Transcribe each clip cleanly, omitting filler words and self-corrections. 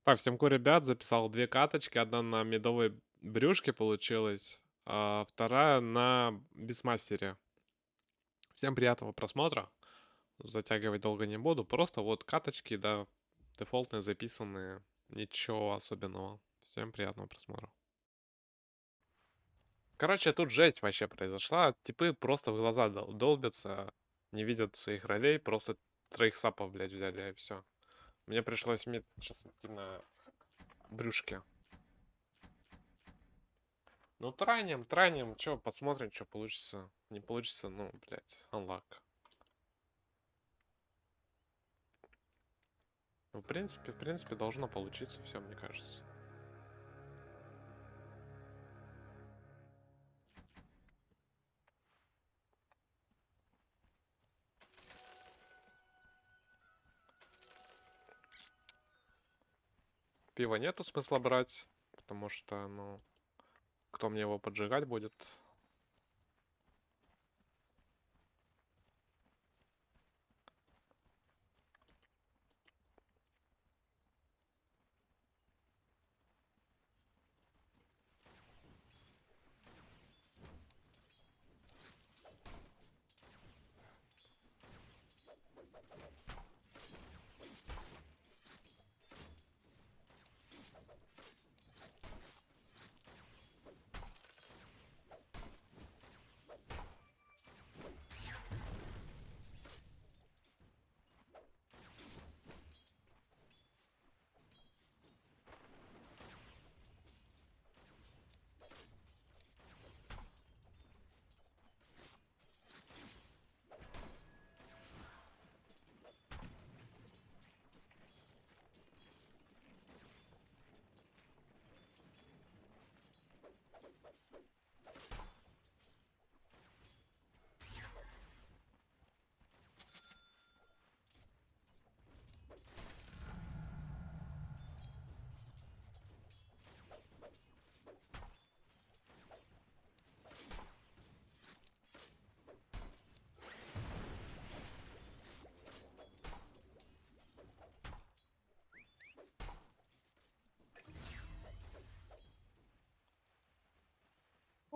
Так, всемку ребят, записал 2 каточки. Одна на медовой брюшке получилась, а вторая на бисмастере. Всем приятного просмотра. Затягивать долго не буду. Просто вот каточки, да, дефолтные записанные. Ничего особенного. Всем приятного просмотра. Короче, тут жесть вообще произошла. Типы просто в глаза долбятся, не видят своих ролей, просто троих сапов, блядь, взяли, и все. Мне пришлось мид сейчас идти на брюшке. Ну, транем, чё, посмотрим, что получится. Не получится, ну, блядь, unluck. Ну, в принципе, должно получиться все, мне кажется. Пива нету смысла брать, потому что, ну, кто мне его поджигать будет?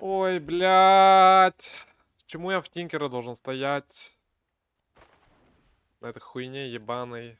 Ой, блядь. Почему я в Тинкера должен стоять? На этой хуйне ебаной.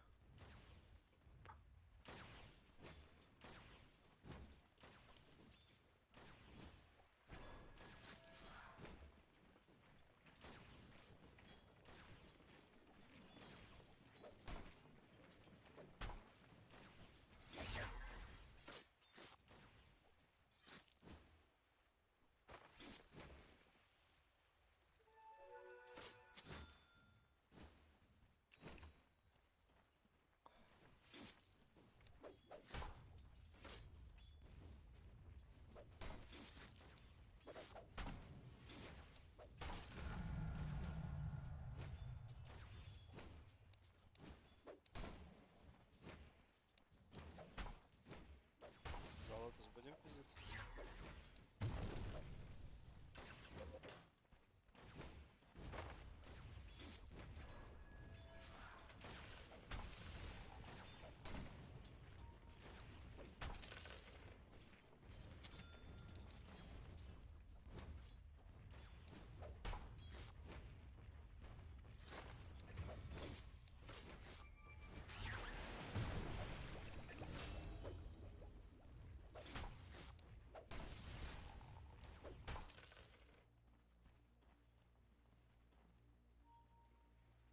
Золото будем пиздец.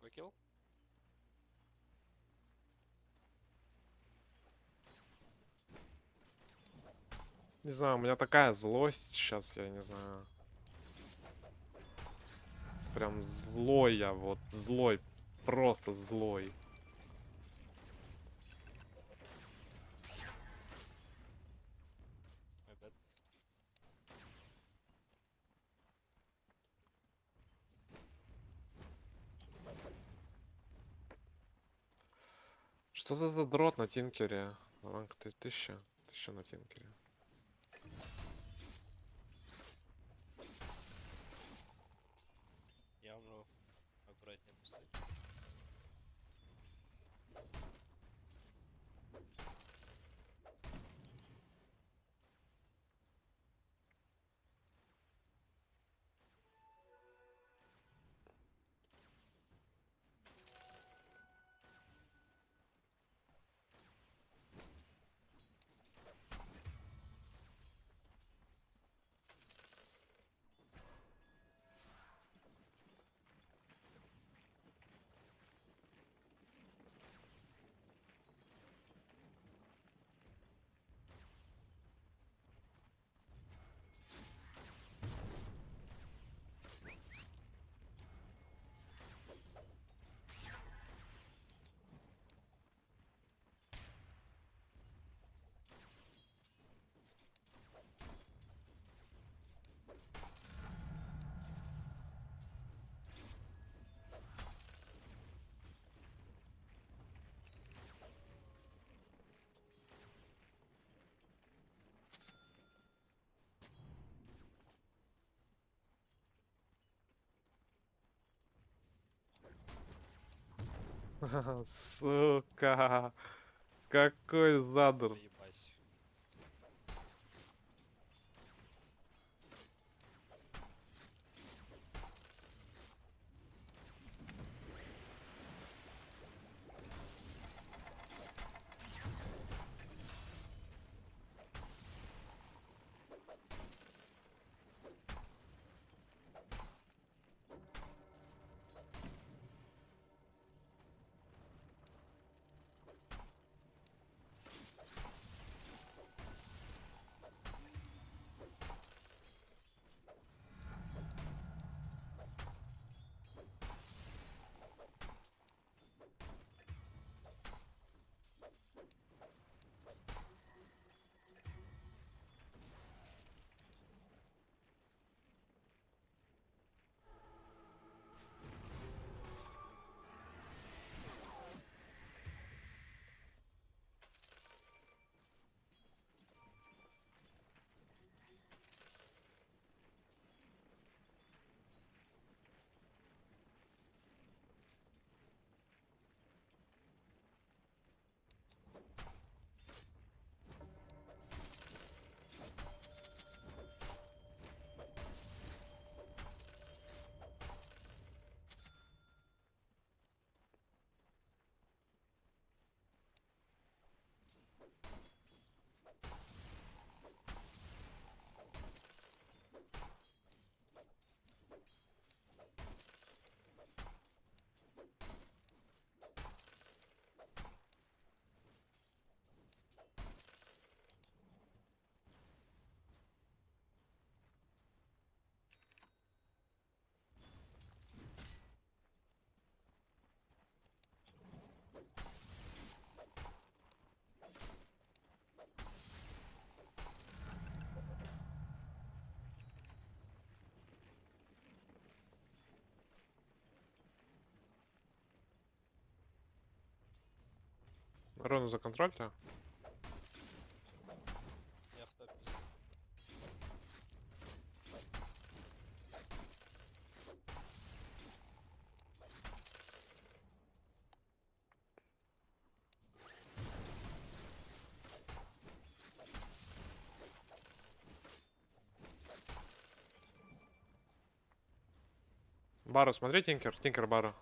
Выкил? Не знаю, у меня такая злость сейчас, я не знаю. Прям злой я, вот злой, просто злой. My bad. Что за задрот на Тинкере? Ранг 1000. 1000 на Тинкере. Я умру. Аккуратнее поставить. Сука. Какой задр. Поебать. Руну законтрольте. Я в топе. Бару, смотри, Тинкер. Тинкер Бару.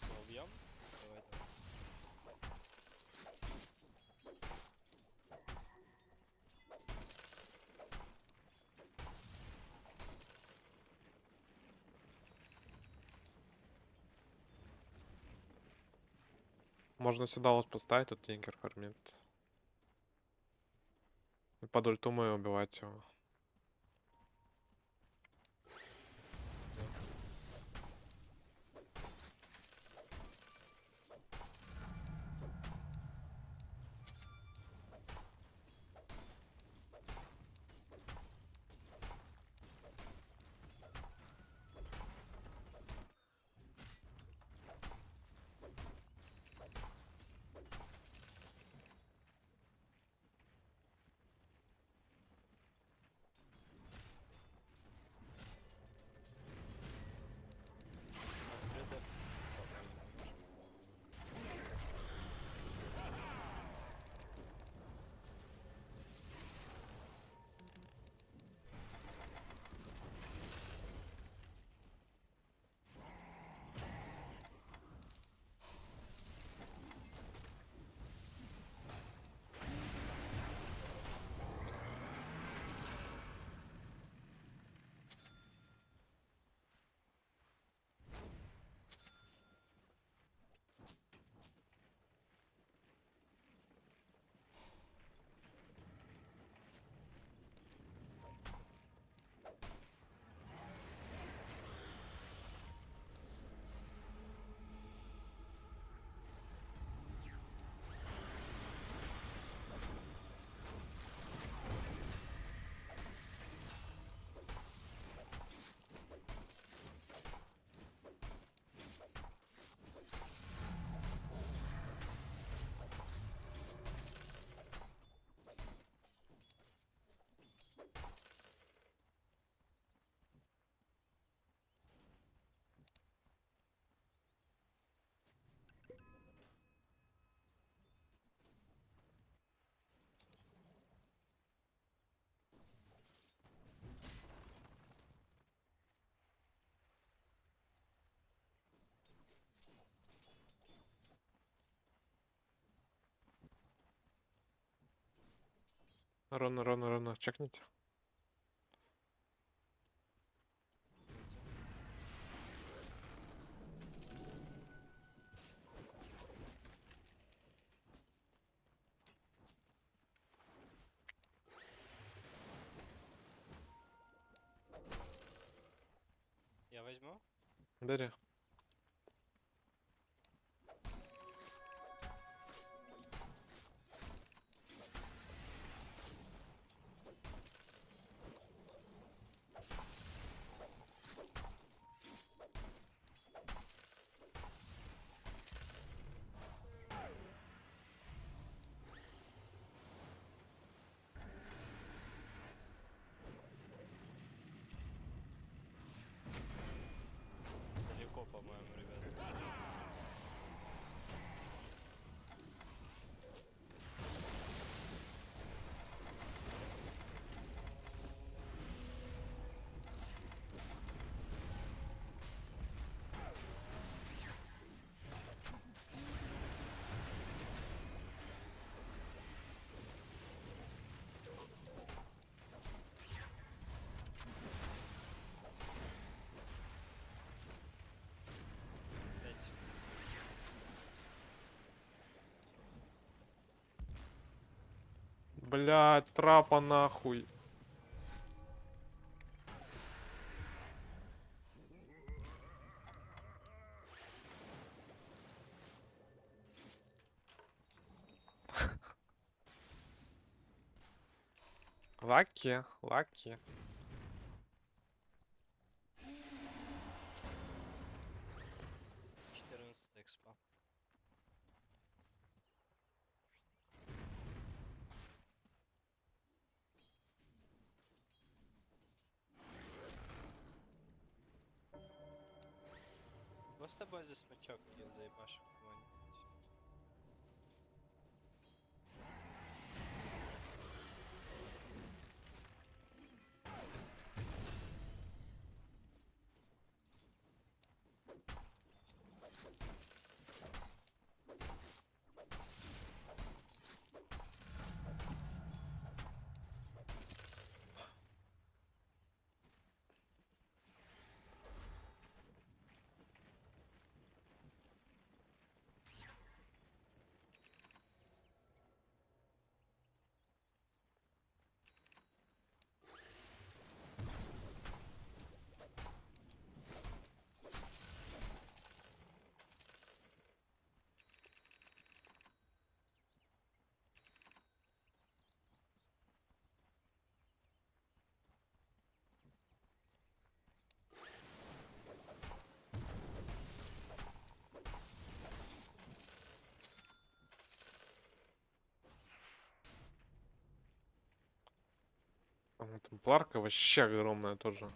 Мы убьем? Давай, давай. Можно сюда вот поставить, тут Тинкер фармит. И под ульту мы убивать его. Ровно, чекните. Я возьму. Бери. Далеко, по-моему, ребят. Пять. Блядь, трапа нахуй. Лаки. 14 экспа. Мы с тобой за смычок ее заебашим кого-нибудь. Темпларка вообще огромная тоже.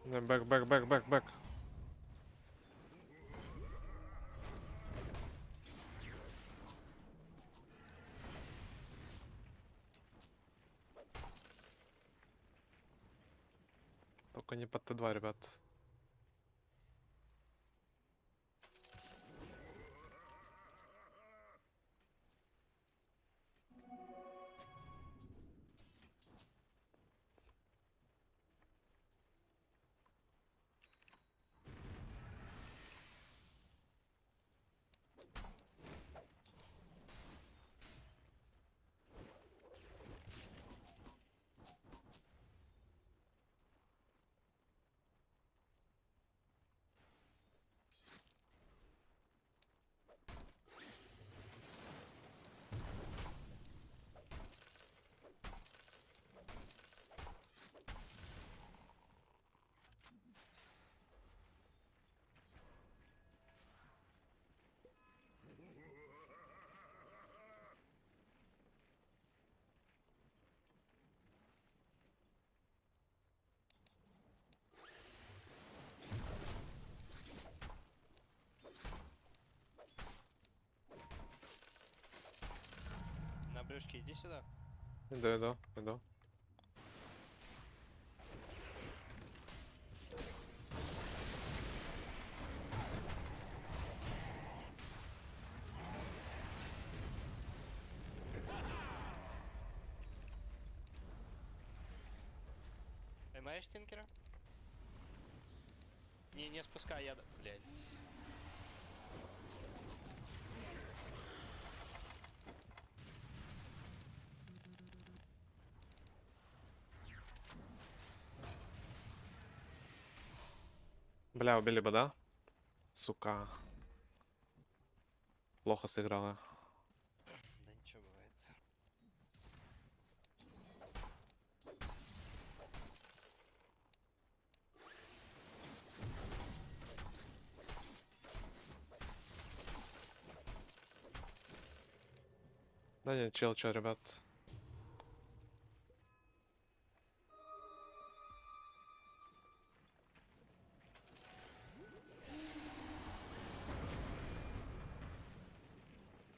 Бэк. Только не под Т2, ребят. брюшки, иди сюда. Іду. Поймаешь Тинкера? Не спускай, я... Блядь. Бля, убили бы, да? Сука. Плохо сыграла. Да ничего бывает. Да нет, чел, ребят.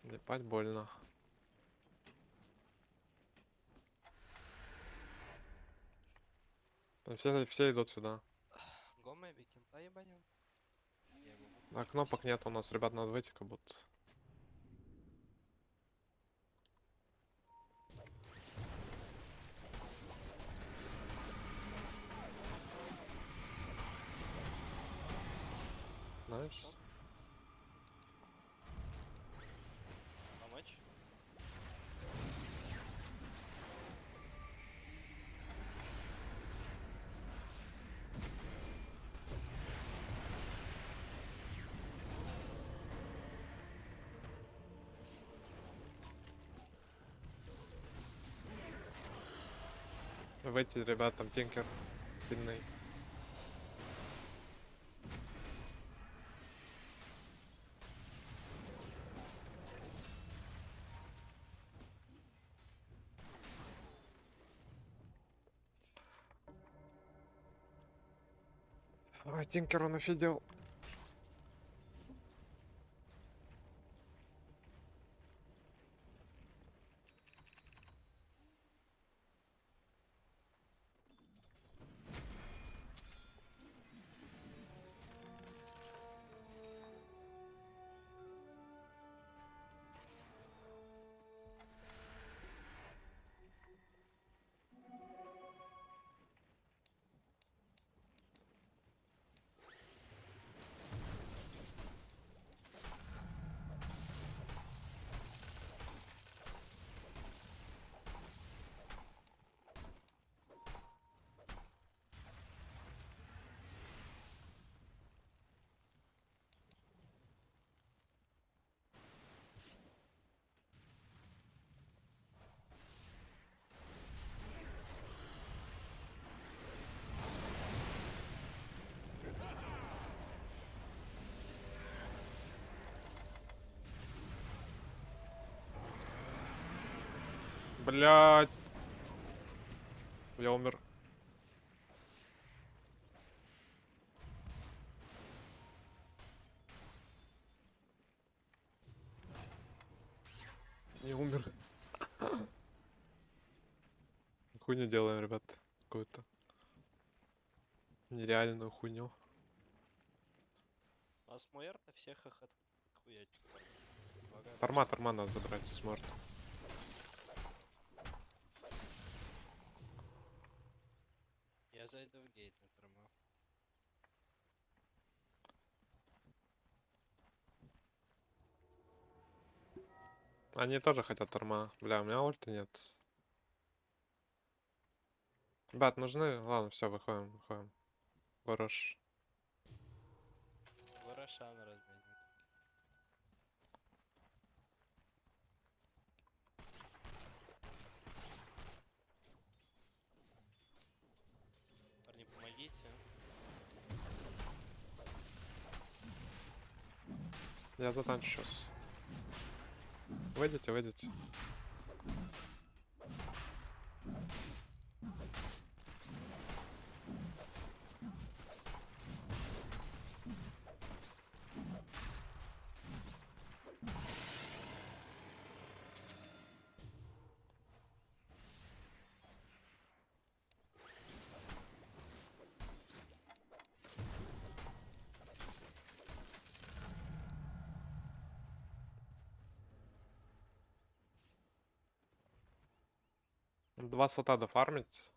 Ебать больно. Все идут сюда. Гома, Викинта ебанем. Я его буду А ждать. кнопок нет у нас, ребят, надо выйти как будто. Знаешь? Помочь? Выйти, ребят, там Тинкер сильный. Ой, Тинкер он офигел. Блядь. Я умер. Не умер. Хуйню делаем, ребят. Какую-то нереальную хуйню. У нас Муэрта всех их хуять. Торма надо забрать с Морта. Я зайду в гейт на тормах. Они тоже хотят торма. Бля, у меня ульта нет. Ребят, нужны? Ладно, все, выходим. Хорош. Ворошан разменим. Парни, помогите. Я затанчу сейчас. Выйдите. 2 слота дофармить.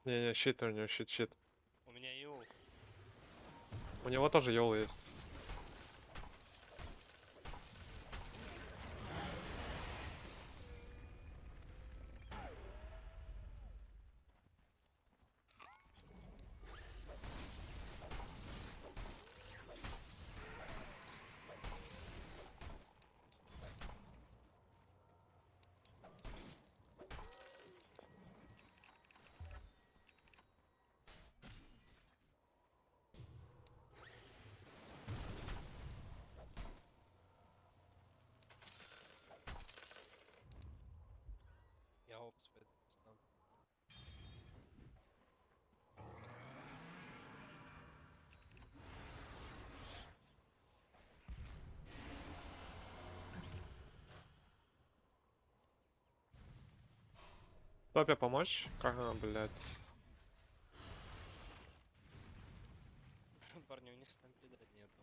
Не-не, щит у него, щит. У меня Юл. У него тоже ёл есть. Я опс поэтому стану. Топе помочь? Ага, блядь. Парни, у них стампеда нету.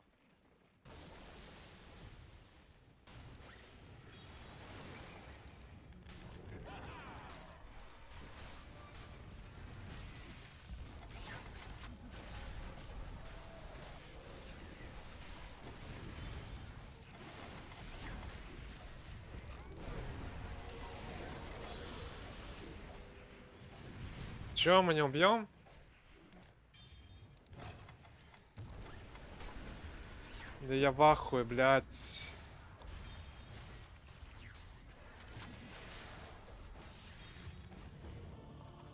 Чё, мы не убьем? Да я в ахуе, блядь.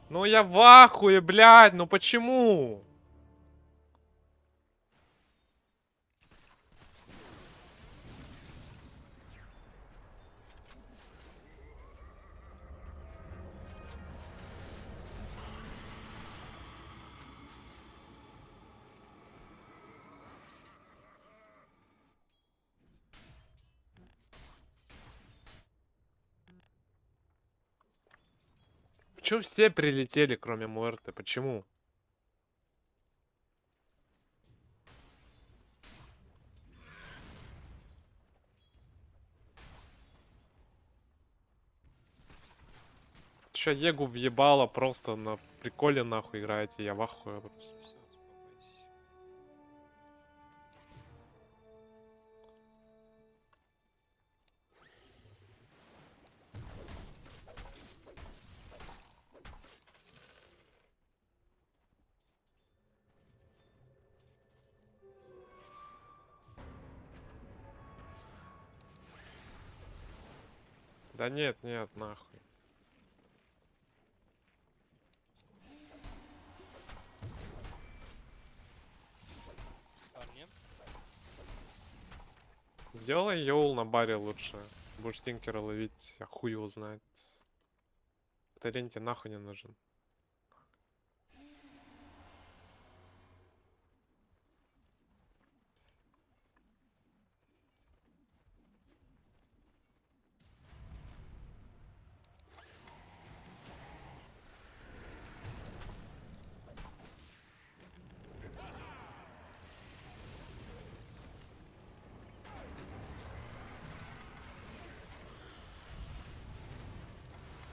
Ну я в ахуе, блядь, ну почему? Почему все прилетели, кроме Муэрты? Почему? Чё, Егу въебало просто на приколе нахуй играете? Я в ахуе просто. Все, успокойся. Да нет, нет, нахуй. Парни, Сделай Йоул на баре лучше. Будешь тинкера ловить, а хуй его знает. Тарень тебе нахуй не нужен.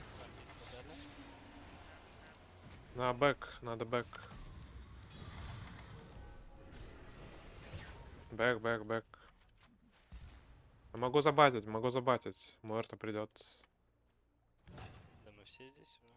парни подали. На бэк, надо бэк. Бэк, бэк, бэк. Я могу забатить, могу забатить. Муэрта придет. Да мы все здесь уже.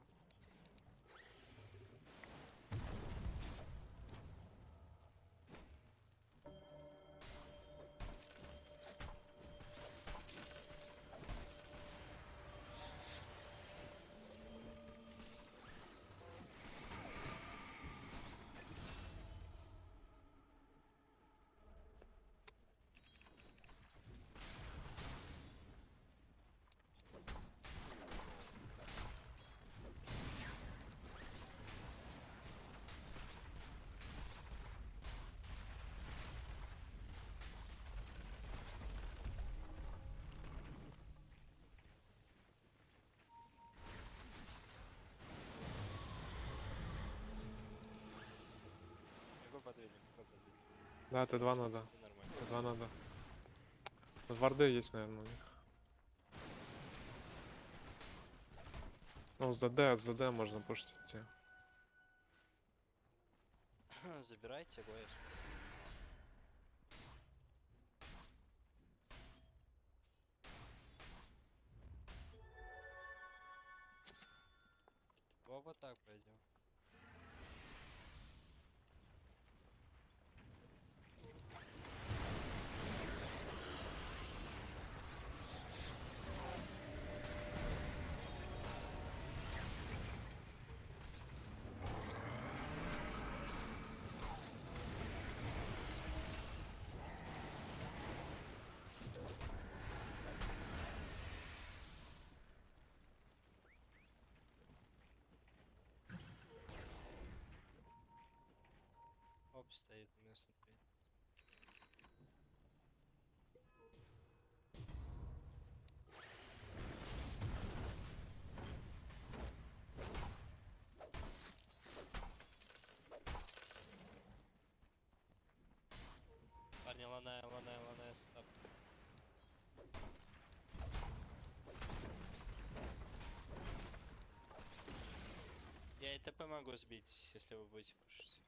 Да, Т2 надо. Это нормально. Т2 надо. Вот варды есть, наверное, у них. Ну, с ЗД можно пушить идти. Забирайте, боюсь. Вова так пойдем. Оп, стоит у меня, смотри. Парни, ланая, стоп. Я и ТП могу сбить, если вы будете пушить.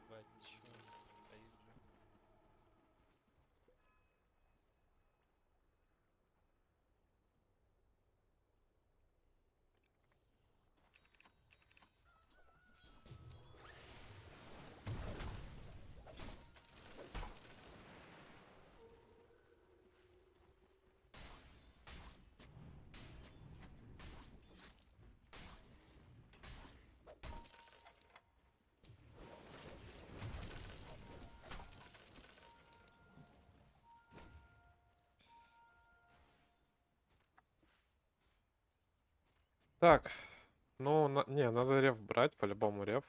Ебать, ты чё? Стоит же. Так. Ну, не, надо рев брать, по-любому рев.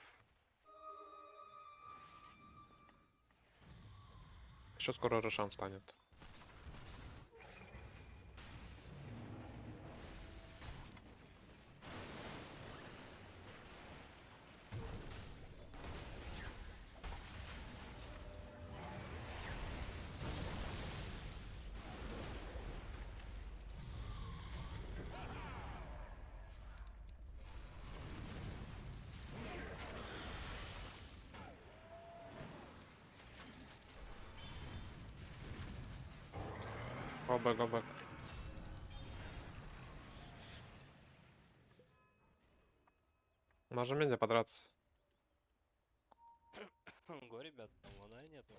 Еще скоро Рошан станет. Go back, go back. Можем медиа подраться. Го, ребят, там луна нету.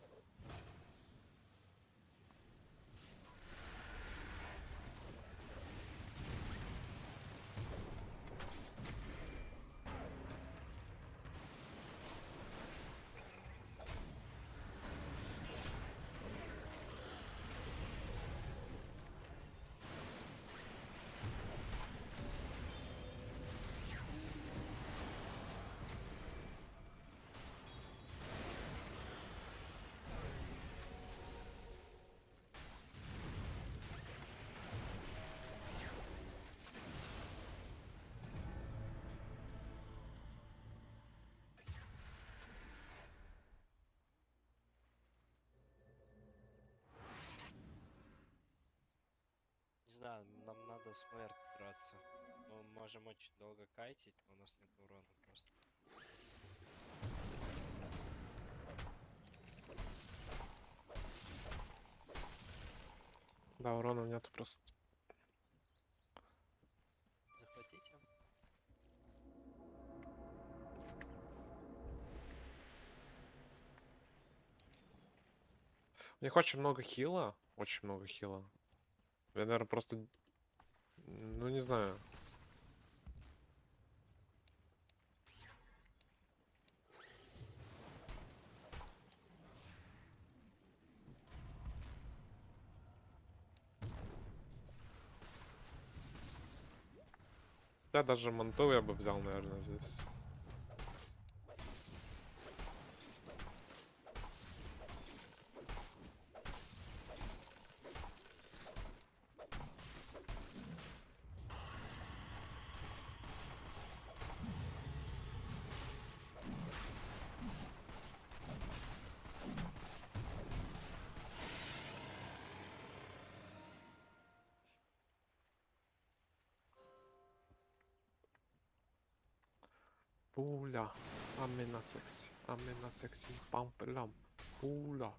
Не знаю, нам надо с Мэрт драться. Мы можем очень долго кайтить, но у нас нет урона просто. Да, урона нету просто. Захватите. У них очень много хила. Очень много хила. Я, наверное, просто... Ну, не знаю. Я даже манту я бы взял, наверное, здесь. Пуля. Амина секси. Амина секси. Пампелям. Пуля.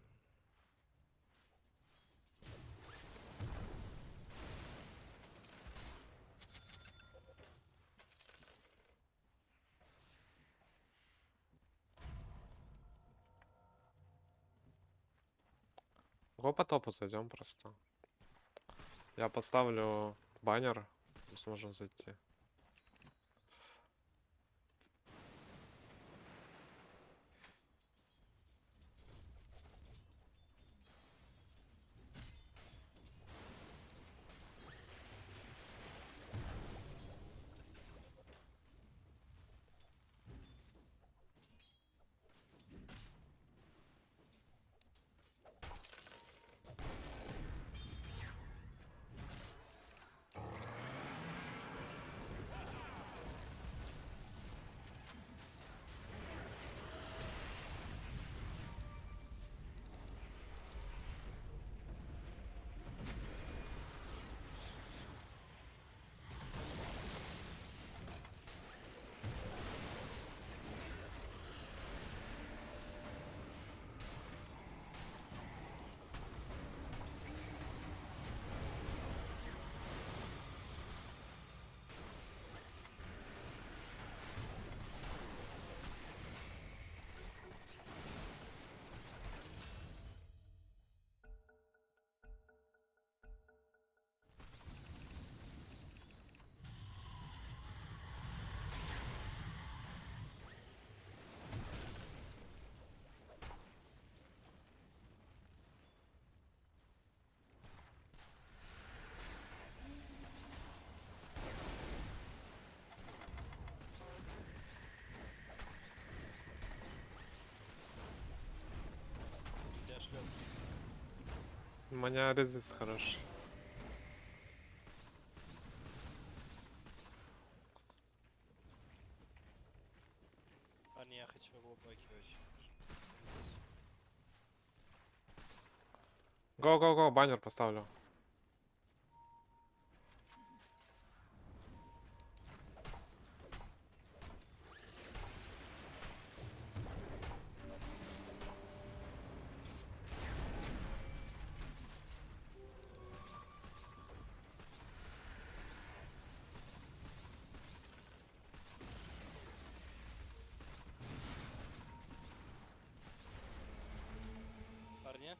Го по топу зайдем просто. Я поставлю баннер. Мы сможем зайти. Тебя шлет. У меня резист хороший. Парни, я хочу глубокий очень. Го-го-го, баннер поставлю. Парни,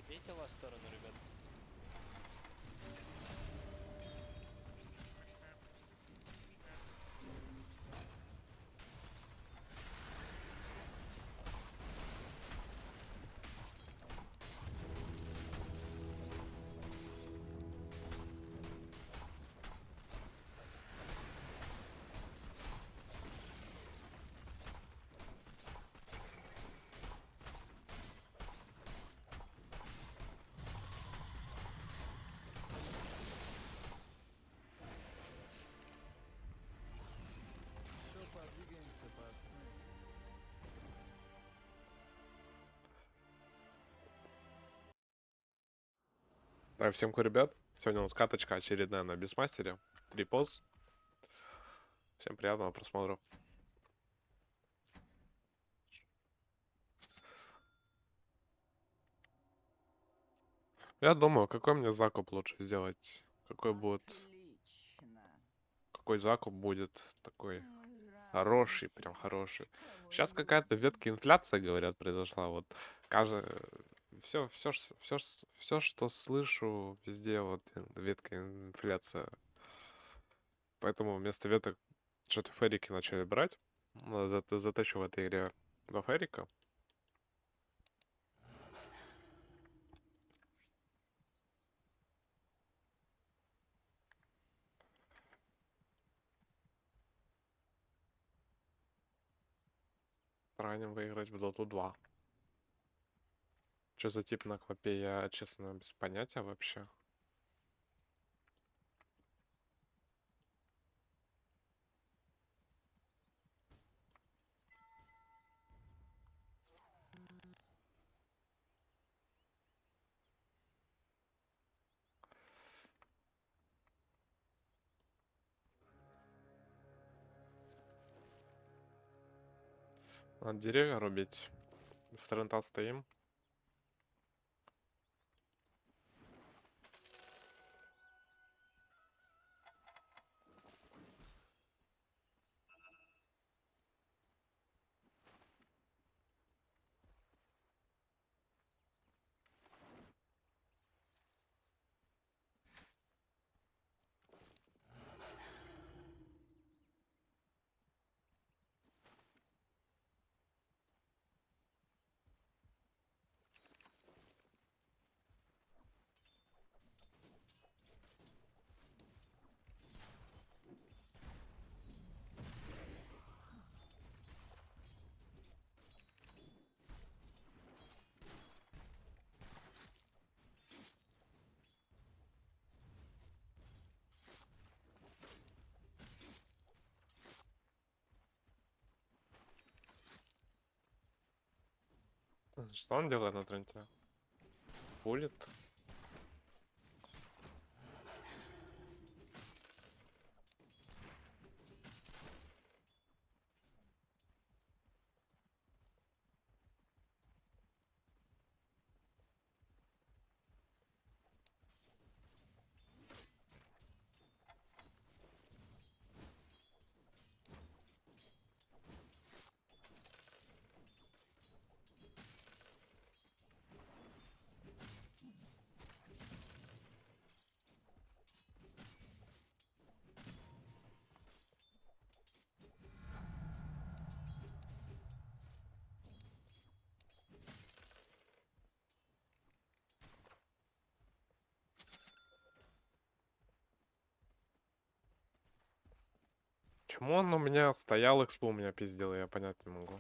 бейте вас в сторону, ребят. Все, подвигаемся, пацаны. Да, всем ку, ребят. Сегодня у нас каточка очередная на Бисмастере. 3 поз. Всем приятного просмотра. Я думаю, какой мне закуп лучше сделать? Какой будет? Отлично. Какой закуп будет такой? Мы Хороший, прям хороший. Сейчас какая-то ветка инфляция, говорят, произошла. Вот все, что слышу, везде вот ветка инфляция. Поэтому вместо веток что-то ферики начали брать. Затащу в этой игре два ферика. Раним выиграть в Доту 2. Что за тип на квапе, я, честно, без понятия вообще. Надо деревья рубить. В трента стоим. Что он делает на тренте? Пулит. Чему он у меня стоял, экспо у меня пиздил, я понять не могу.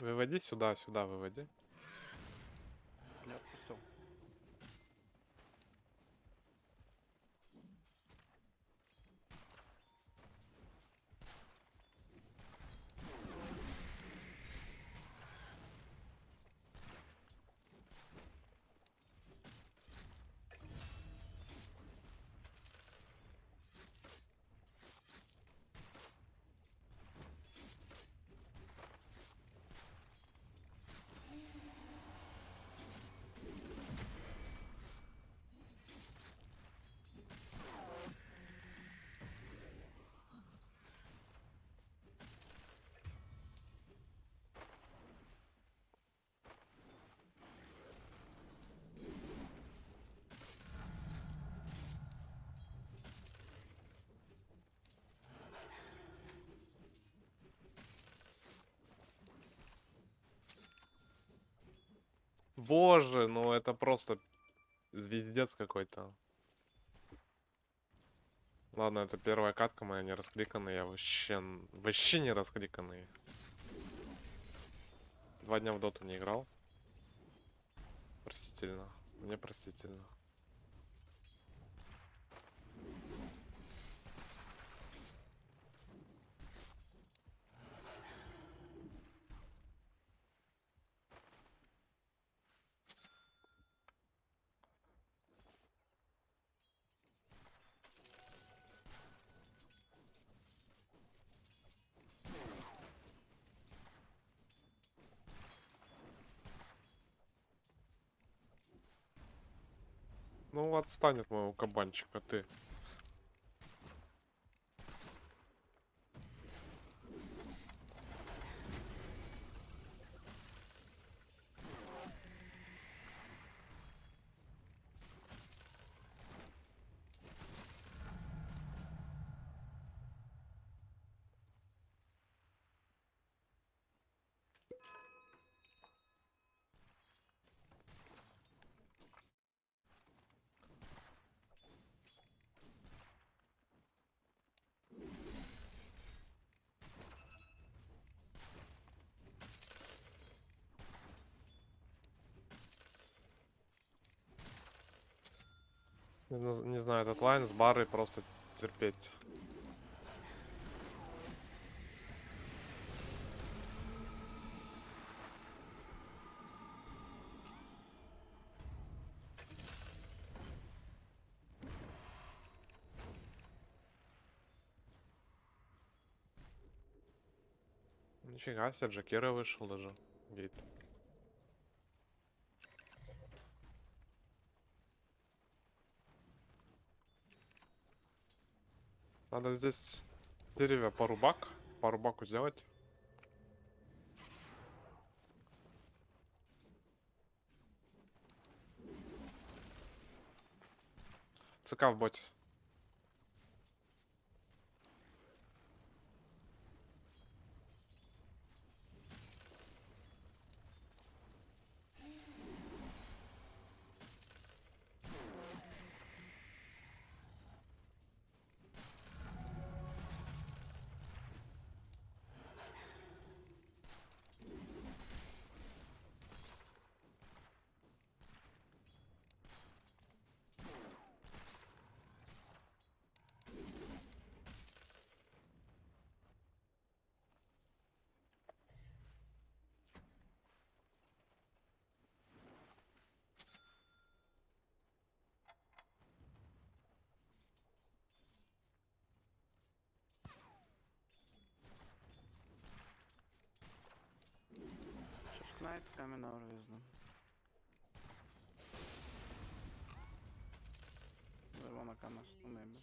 Выводи сюда, сюда выводи. Я отпустил. Боже, ну это просто звездец какой-то. Ладно, это первая катка моя не раскликанная, я вообще не раскликанный. 2 дня в доту не играл. Простительно. Мне простительно. Ну, отстань от моего кабанчика, ты. Не знаю, этот лайн с барой просто терпеть. Нифига себе, Джакира вышел даже. Гейт. Надо здесь деревья пару баку сделать. ЦК в боте. Just knight coming out wisdom. They wanna come us too, maybe.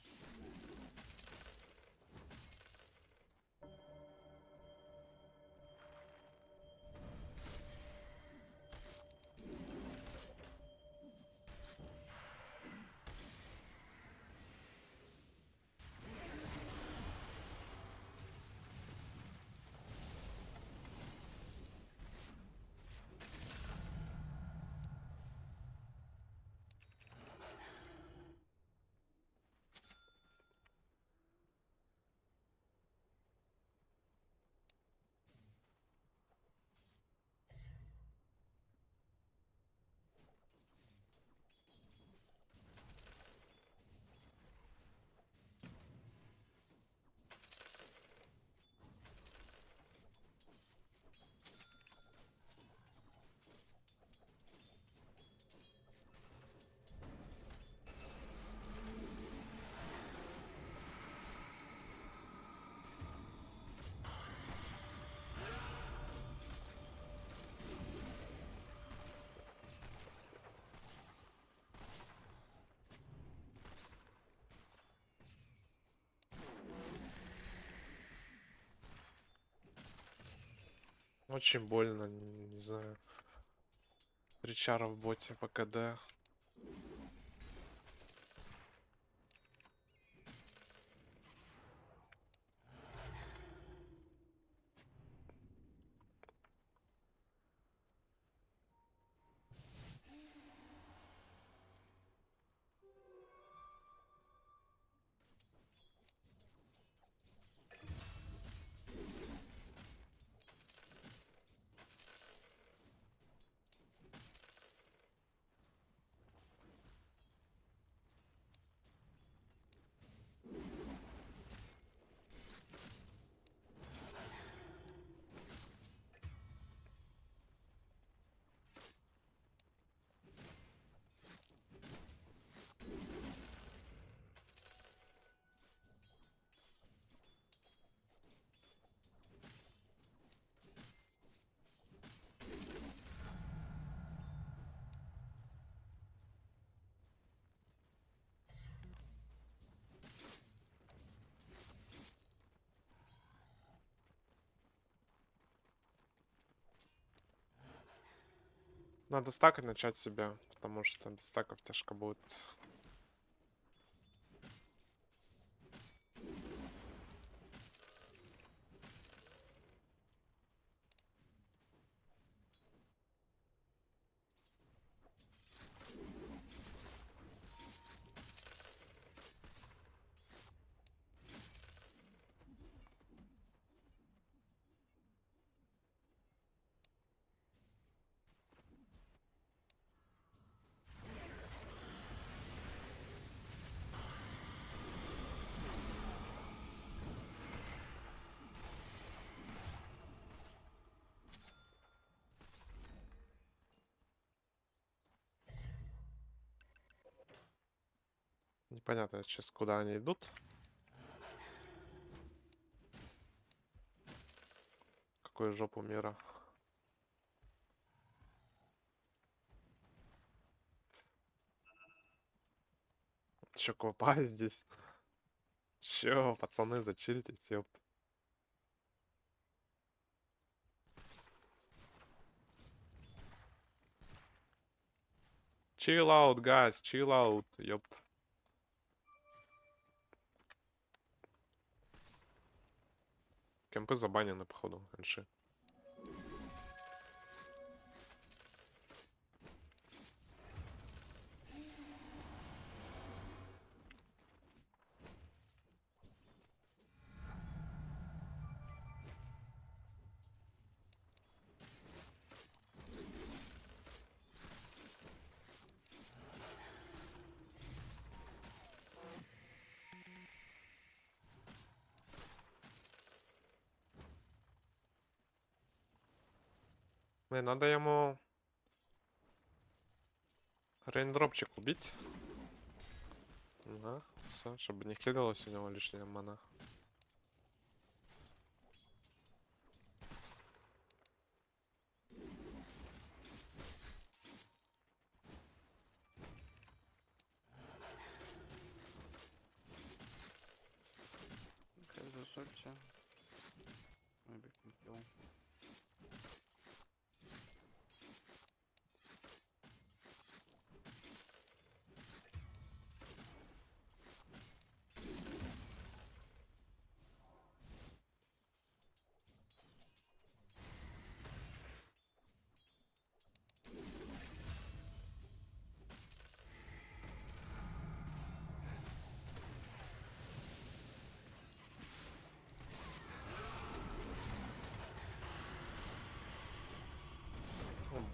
Очень больно, не знаю. 3 чара в боте по КД. Надо стакать начать себя, потому что без стаков тяжко будет. Непонятно сейчас, куда они идут. Какую жопу мира. Чё, квапа здесь? Чё, пацаны, зачилитесь, ёпт. Chill out, guys, chill out, ёпт. Кемпы забанены, походу, раньше. Надо ему рейндропчик убить. Да, все, чтобы не кидалось у него лишняя мана. Хай засольте. Ой, бик не килл.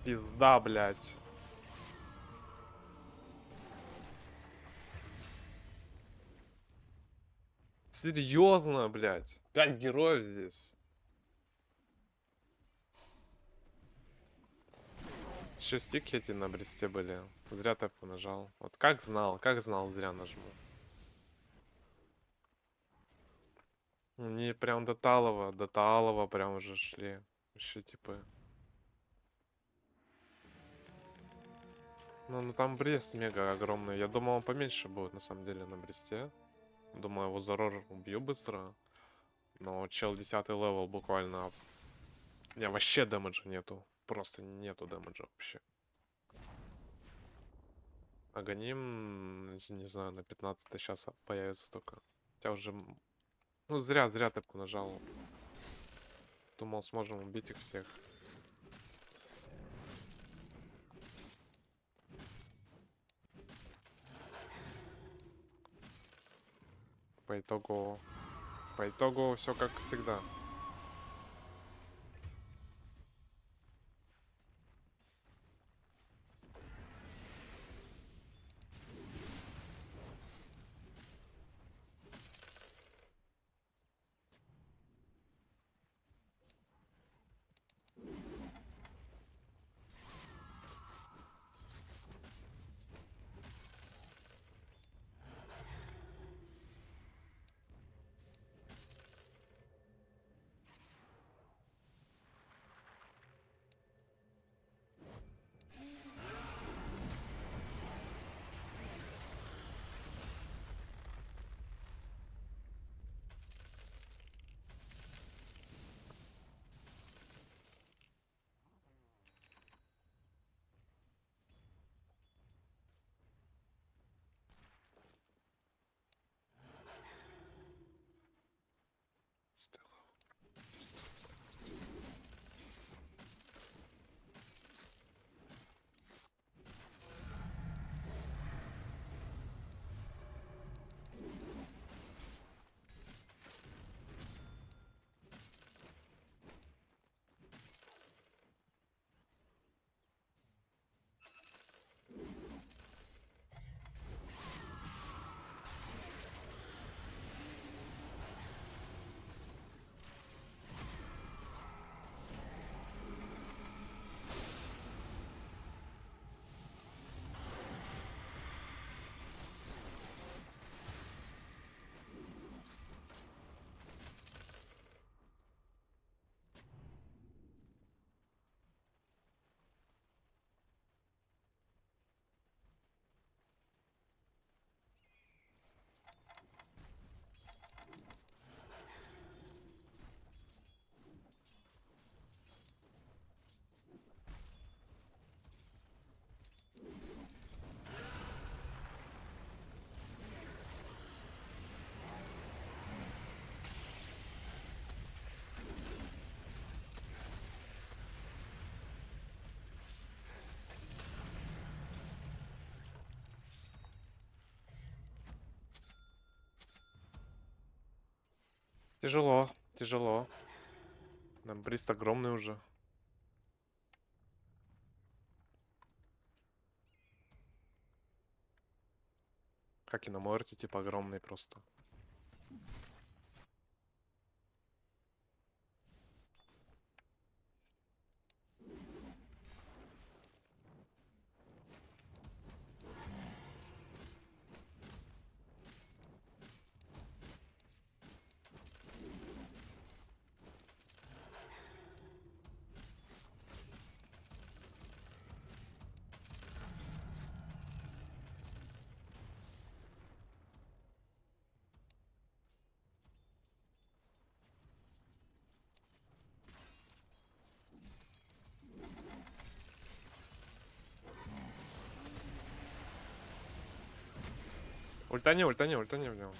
Пизда, блядь. Серьезно, блядь. 5 героев здесь. Еще стики эти на бресте были. Зря тэпку нажал. Вот как знал, зря нажму. Они прям до Талова прям уже шли. Еще типа. Ну там брест мега огромный. Я думал, он поменьше будет на самом деле на бресте. Думаю, его Зарор убью быстро. Но чел 10 левел буквально. Не, вообще дэмэджа нету. Просто нету дэмэджа вообще. Аганим, не знаю, на 15 сейчас появится только. Хотя уже... Ну, зря тэпку нажал. Думал, сможем убить их всех. По итогу все как всегда. Тяжело, тяжело. Нам брист огромный уже. Как и на Морте, типа огромный просто. Ультани, ультани, ультани в него.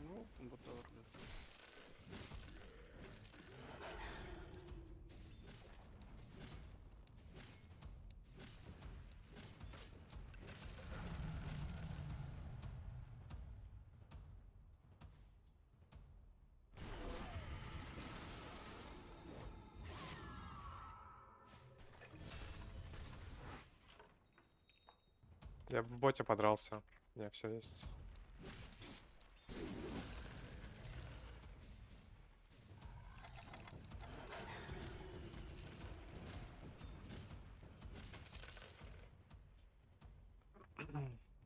Ну, бота вроде. Я в боте подрался. У меня все есть.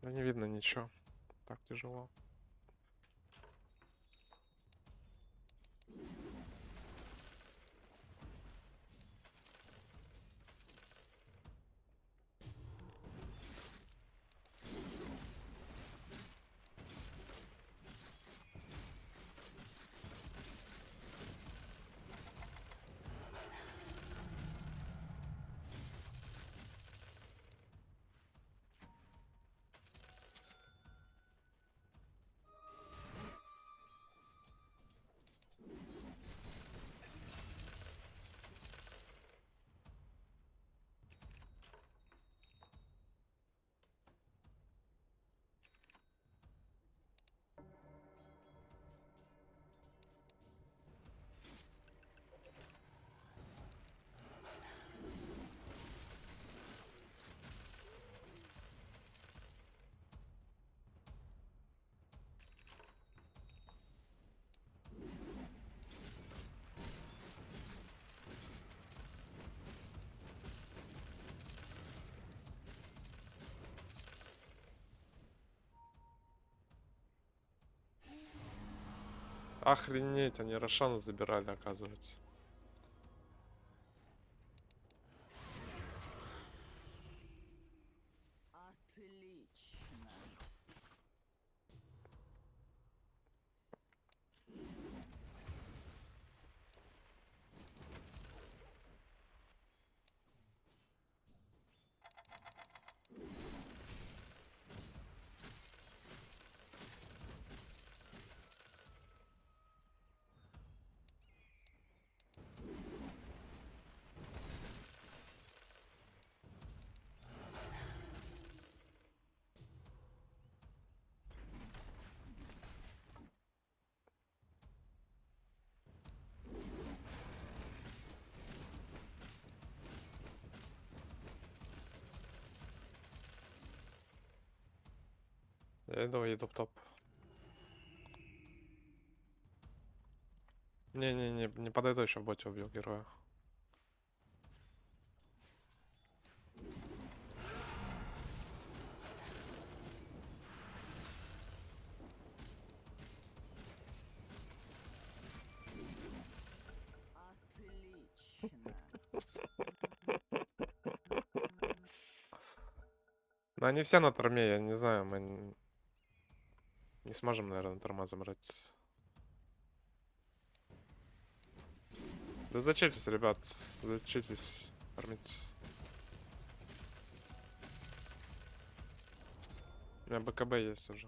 Да не видно ничего. Так тяжело. Охренеть, они Рошана забирали, оказывается. Отлично. Я иду в топ. Не подойду, еще в боте убил героя. Отлично. Но они все на торме, я не знаю, мы Не сможем, наверное, торма забрать. Да зачитесь, ребят. Зачитесь. Фармить. У меня БКБ есть уже.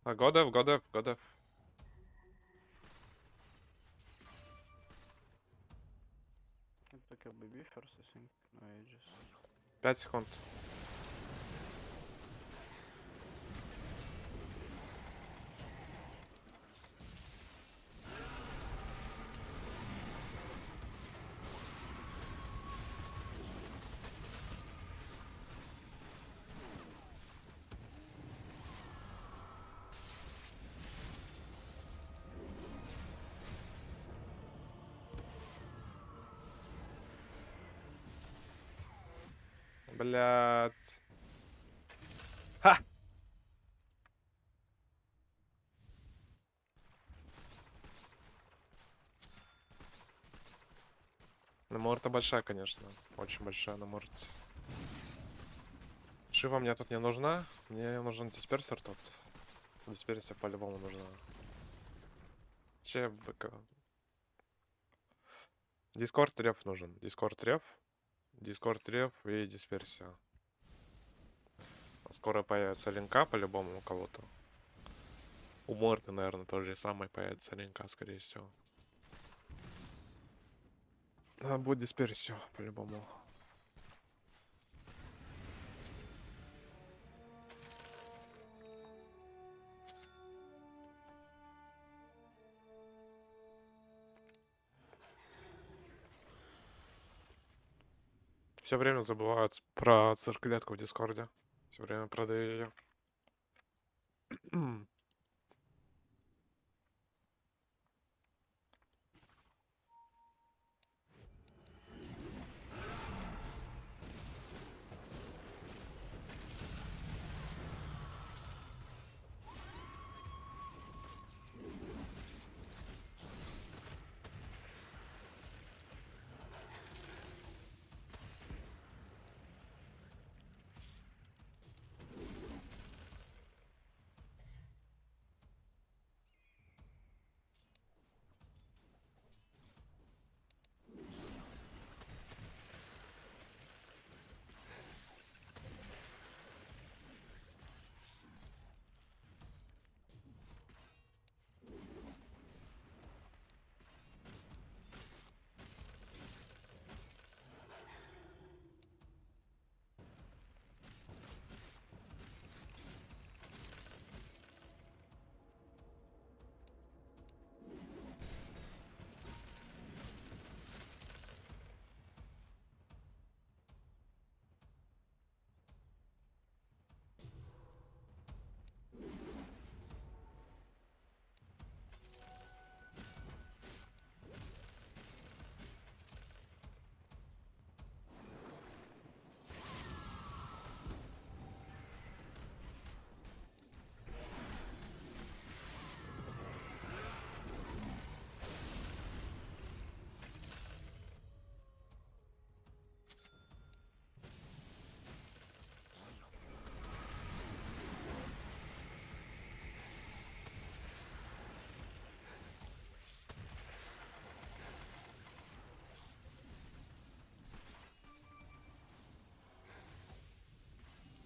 А, Годев, Годев, Годев. It took a BB first, I think. No ages. 5 секунд. Блядь. Ха! Ну, Морта большая, конечно. Очень большая на Морте. Шива мне тут не нужна. Мне нужен дисперсер тут. Дисперсия по-любому нужна. Че БК? Дискорд реф нужен. Дискорд реф. Дискорд реф и дисперсия. Скоро появится линка по-любому у кого-то. У Морта, наверное, тоже самое появится линка, скорее всего. Надо будет дисперсию по-любому. Все время забывают про цирклетку в Дискорде. Все время продаю ее.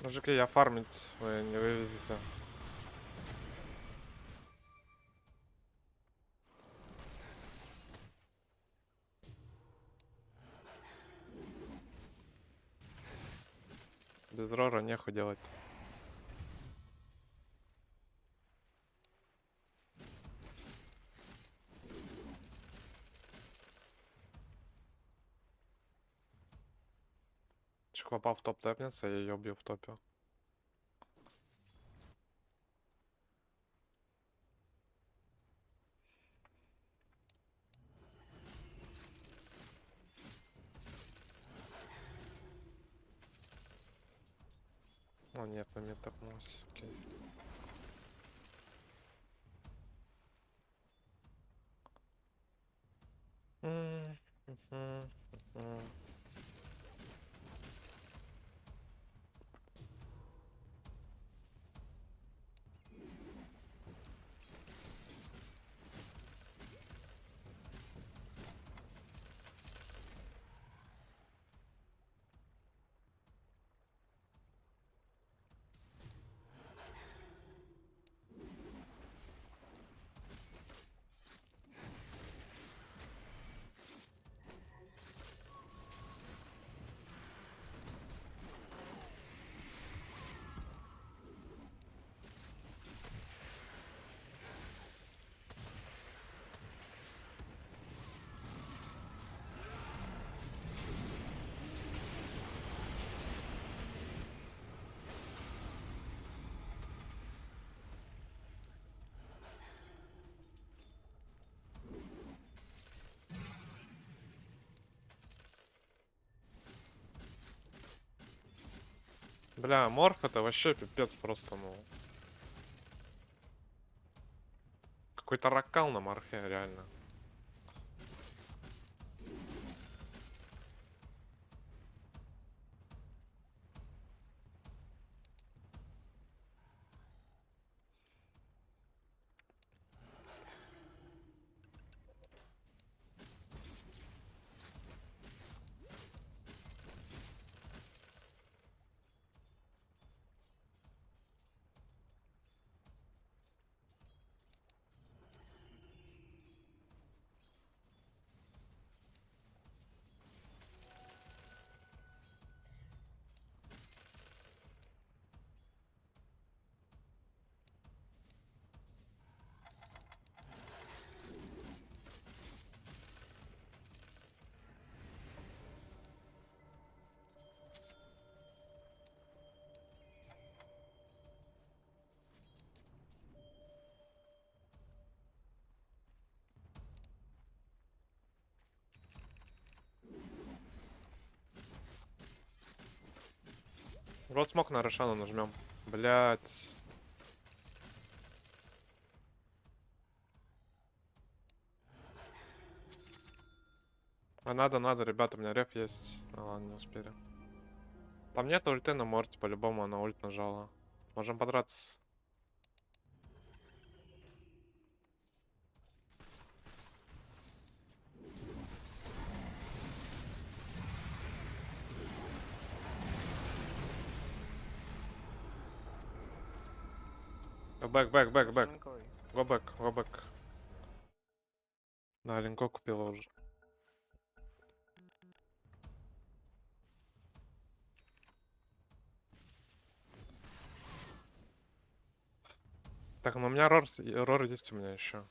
Мужики, я фармить, вы не вывезете. Без рора нехуй делать. Чехлопа в топ тэпнется, я ее бью в топе. О, нет, на меня топнулся. Окей. Мгм. Бля, морф это вообще пипец просто, ну. Какой-то ракал на морфе, реально. Вот смог на Рошана нажмем. Блять. А надо, ребята, у меня реф есть. А, ладно, не успели. Там нет ульты на морте, по-любому она ульт нажала. Можем подраться. Бэк. Линковый. Го бэк. Да, линко купила уже. Так, ну у меня рор есть у меня еще.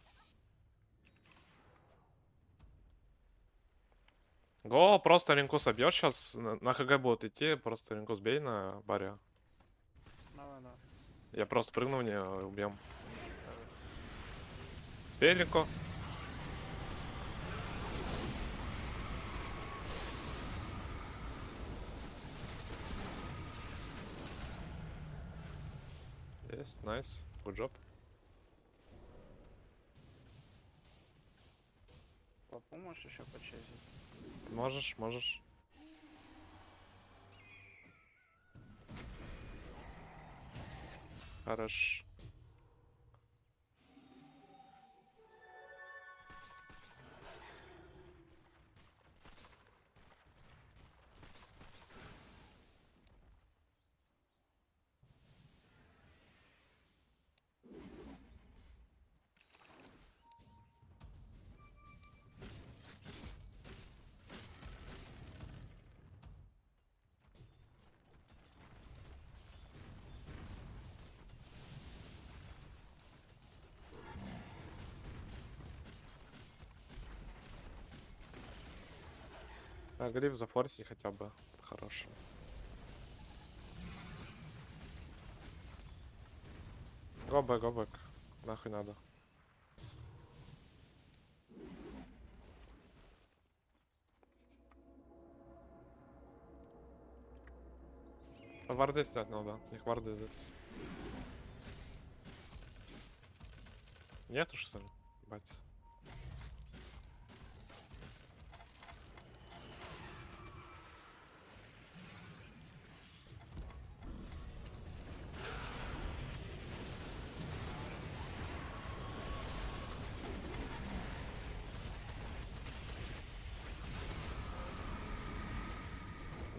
Го, просто линку собьешь сейчас. На ХГ будут идти, просто линку сбей на баре. Давай. Я просто прыгну в нее и убьем. Сбей линку. Есть, найс. Good job. Папу можешь еще почезить? Можешь. Хорош. А гриф за форси хотя бы. Хороший. Го бэк. Нахуй надо. Варды снять надо. Их варды здесь. Нету, что ли? Бать.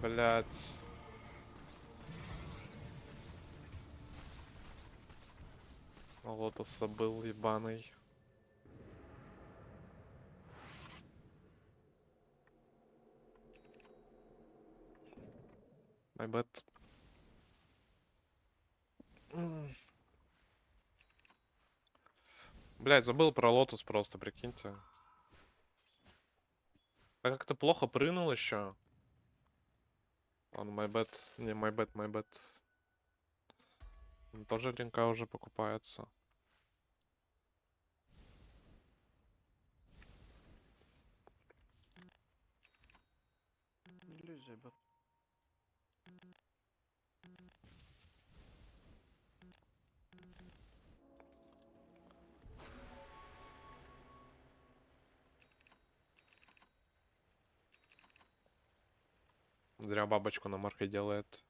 Блять. Лотос забыл, ебаный. My bad. Блять, забыл про лотос просто, прикиньте. Я как-то плохо прыгнул еще. Ладно, my bad. Не, my bad, my bad. Тоже линка уже покупается. Иллюзия, бот. Зря бабочку на марке делает.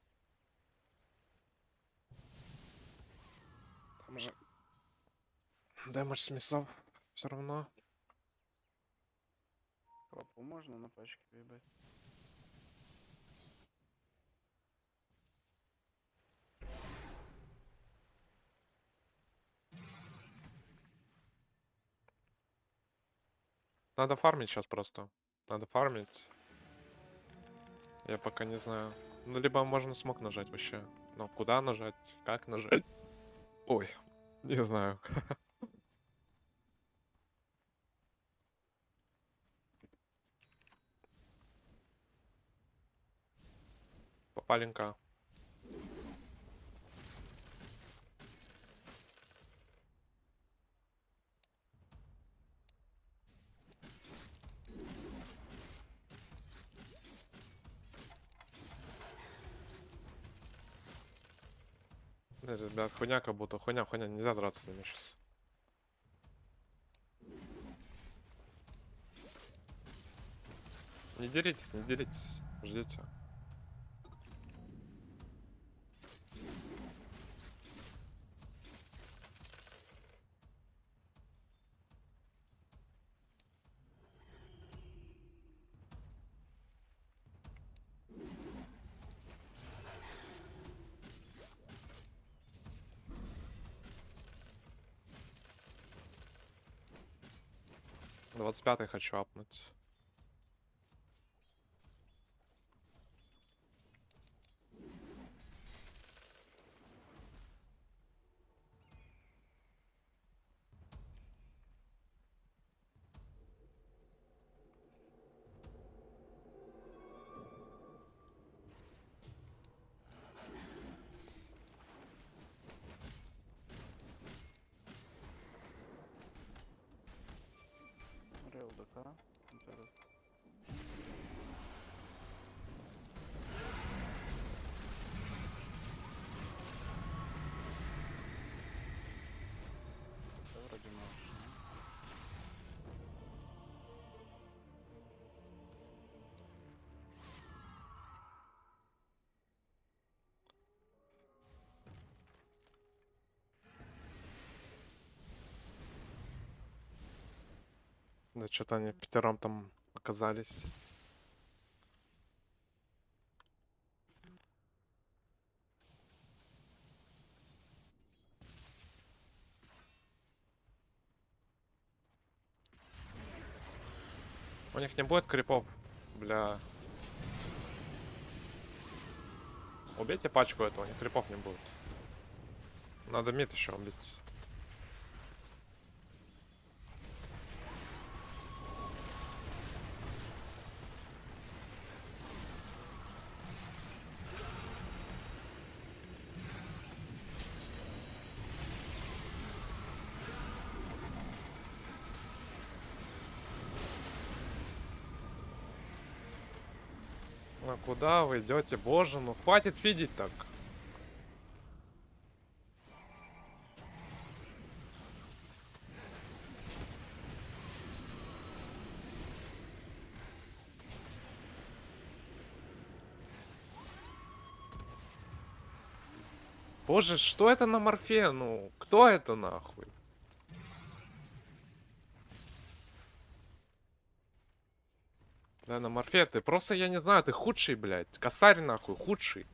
Там же дэмэдж с мясов все равно. Квапу можно на пачке въебать? Надо фармить сейчас просто. Надо фармить. Я пока не знаю. Ну, либо можно смог нажать вообще. Но куда нажать? Как нажать? Ой, не знаю. Попаленька. Ребят, хуйня как будто. Хуйня, нельзя драться с ними сейчас. Не деритесь, не деритесь. Ждите. — 25-й хочу апнуть. Рел ДК. Интерес. Да вроде можешь, не? Да что-то они пятером там оказались. У них не будет крипов, бля. Убейте пачку этого, у них крипов не будет. Надо мид еще убить. А куда вы идете? Боже, ну хватит видеть так. Боже, что это на морфе? Ну, кто это нахуй? Да, на морфе ты просто, я не знаю, ты худший, блядь. Косарь нахуй, худший.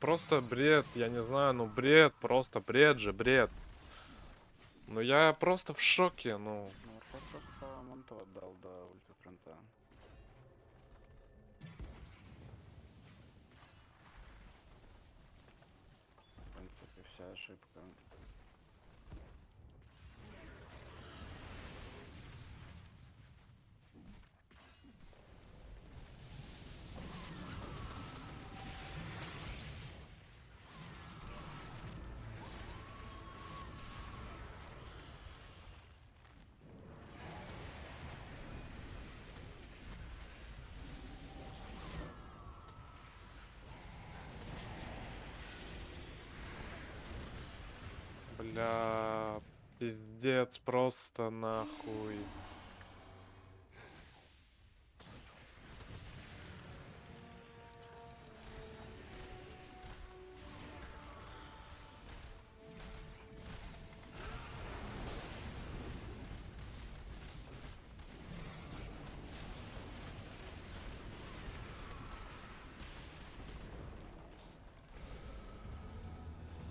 Просто бред, я не знаю, ну бред, просто бред же, бред. Ну я просто в шоке, ну. Ну, Warfare просто манту отдал до ультипринта. В принципе, вся ошибка. Бля, пиздец, просто нахуй.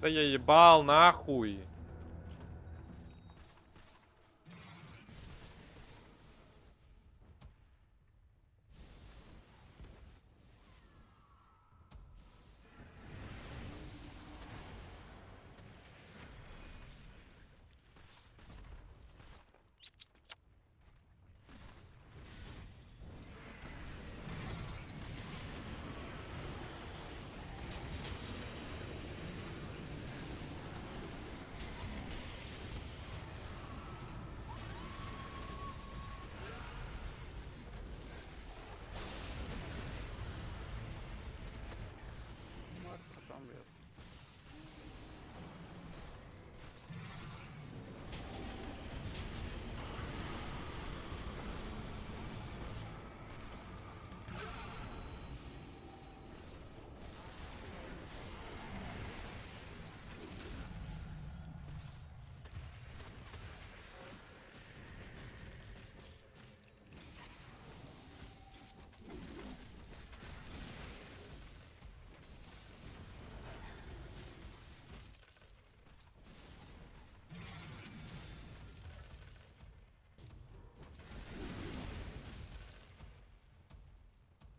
Да я ебал нахуй. Маг протом бьет.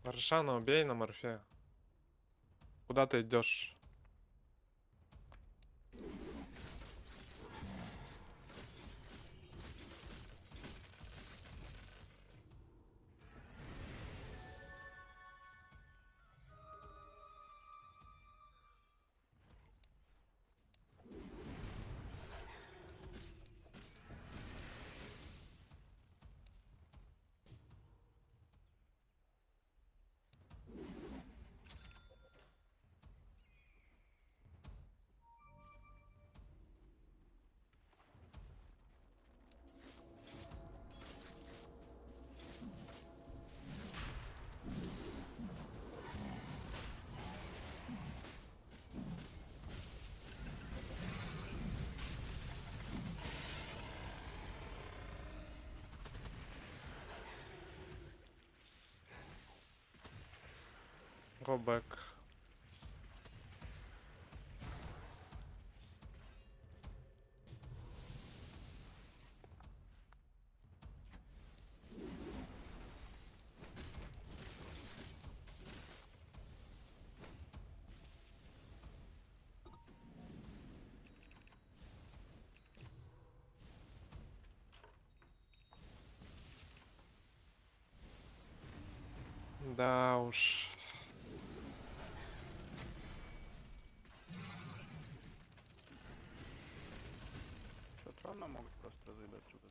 Рошана убей на морфе. Куда ты идешь? Go back. Да уж. Что, трона могут просто разъебать ребят.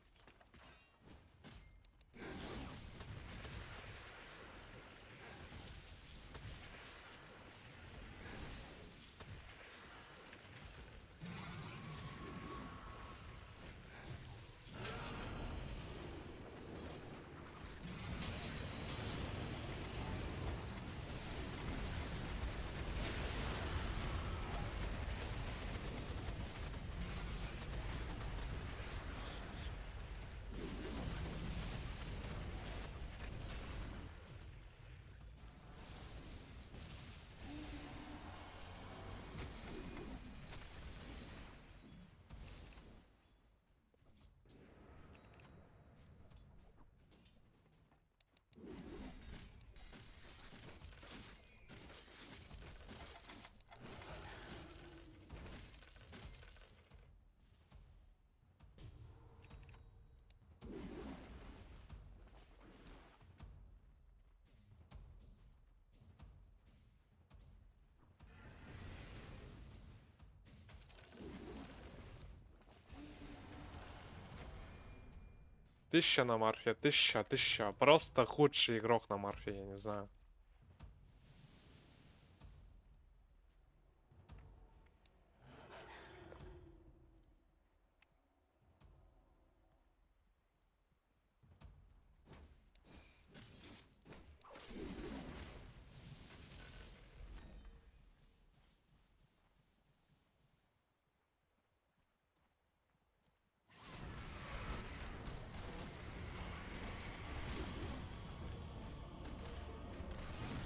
Тысяча на Марфе, тысяча. Просто худший игрок на Марфе, я не знаю.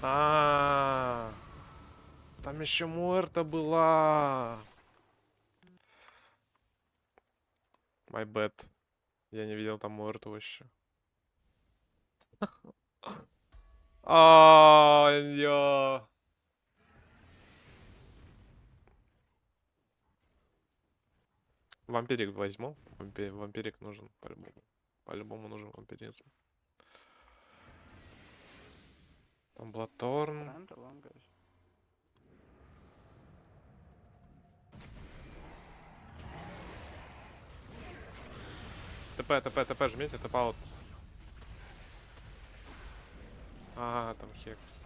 А, там еще Муэрта была. My bad. Я не видел там Муэрту еще. Ё. Вампирик возьму. Вампирик нужен по-любому. По-любому нужен вампиризм. Там Блаторн. Трент, along, guys. ТП, жмите, ТП аут. А, там Хекс.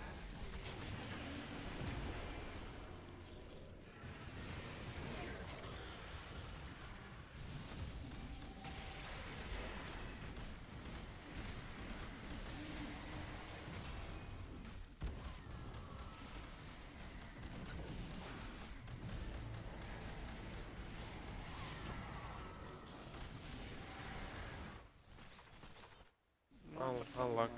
Ну, Unlock.